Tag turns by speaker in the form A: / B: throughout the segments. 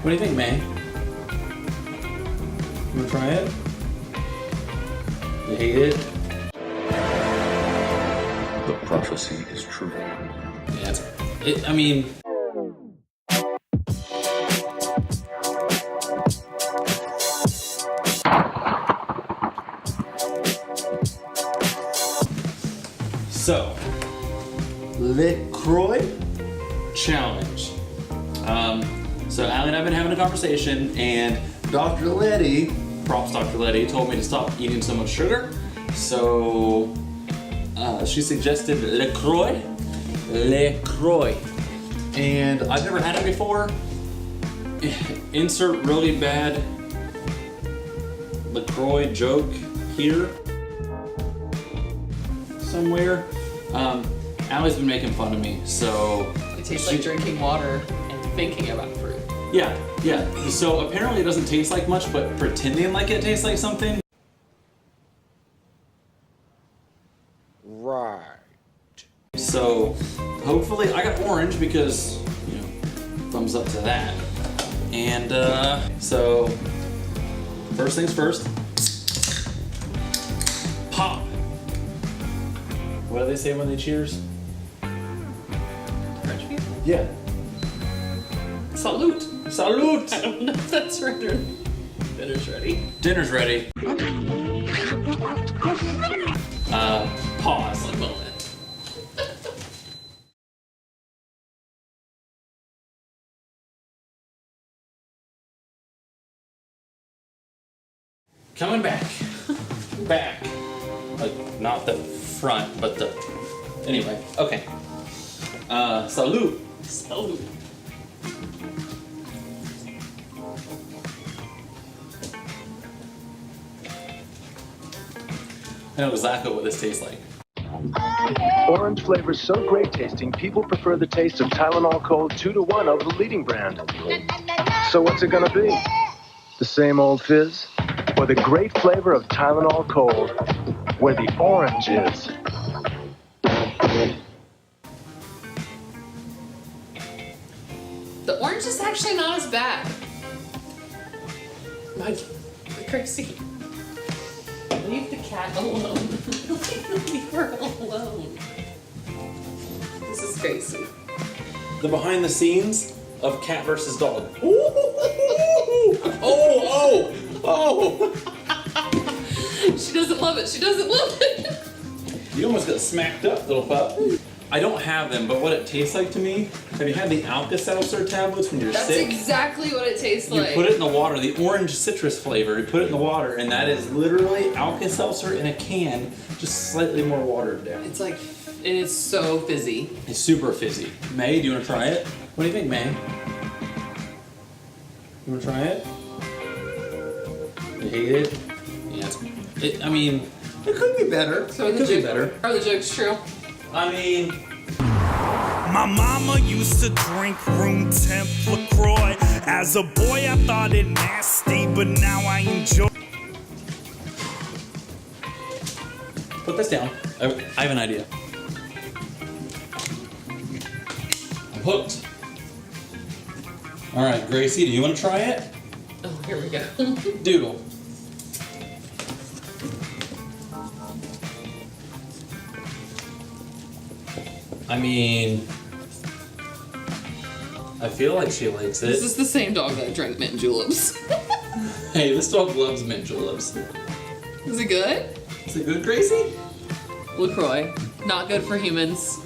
A: What do you think, May? You wanna try it? You hate it?
B: The prophecy is true.
A: Yeah, I mean... So, Lacroix challenge. So Allie and I have been having a conversation, and Dr. Letty, props Dr. Letty, told me to stop eating so much sugar. So she suggested Lacroix. And I've never had it before. Insert really bad Lacroix joke here somewhere. Allie's been making fun of me, so...
C: It tastes like drinking water and thinking about fruit.
A: Yeah. So apparently it doesn't taste like much, but pretending like it tastes like something.
D: Right.
A: So hopefully, I got orange because, you know, thumbs up to that. And so first things first, pop. What do they say when they cheers?
C: French people?
A: Yeah.
C: Salute.
A: Salute!
C: I don't know if that's right or dinner's ready.
A: Dinner's ready. Pause.
C: One moment.
A: Coming back. Back. Like, not the front, but the... Anyway, okay. Salute.
C: Salute.
A: I know exactly what this tastes like.
E: Orange flavor is so great tasting, people prefer the taste of Tylenol Cold 2-to-1 over the leading brand. So what's it gonna be? The same old fizz? Or the great flavor of Tylenol Cold, where the orange is?
C: The orange is actually not as bad. My Gracie. Leave the cat alone. Leave her alone. This is Gracie.
A: The behind the scenes of cat versus dog. Oh!
C: She doesn't love it. She doesn't love it.
A: You almost got smacked up, little pup. I don't have them, but what it tastes like to me, have you had the Alka-Seltzer tablets when you're
C: That's
A: sick?
C: exactly what it tastes
A: You
C: like.
A: put it in the water, the orange citrus flavor, you put it in the water, and that is literally Alka-Seltzer in a can, just slightly more watered down.
C: It's like, and it's so fizzy.
A: It's super fizzy. May, do you want to try it? What do you think, May? You want to try it? You hate it? Yeah, I mean, it could be better.
C: So
A: it could be better.
C: Are the jokes true?
A: I mean...
F: My mama used to drink room temp Lacroix. As a boy, I thought it nasty, but now I enjoy.
A: Put this down. I have an idea. I'm hooked. All right, Gracie, do you want to try it?
C: Oh, here we go.
A: Doodle. I mean, I feel like she likes it.
C: This is the same dog that drank mint juleps.
A: Hey, this dog loves mint juleps.
C: Is it good?
A: Is it good, Gracie?
C: LaCroix. Not good for humans.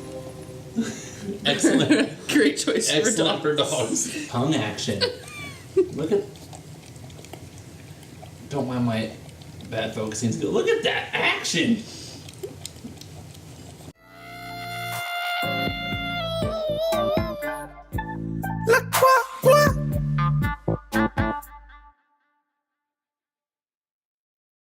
A: Excellent.
C: Great choice
A: Excellent
C: for
A: for dogs. Tongue action. Look at... Don't mind my bad focusing skills. Look at that action!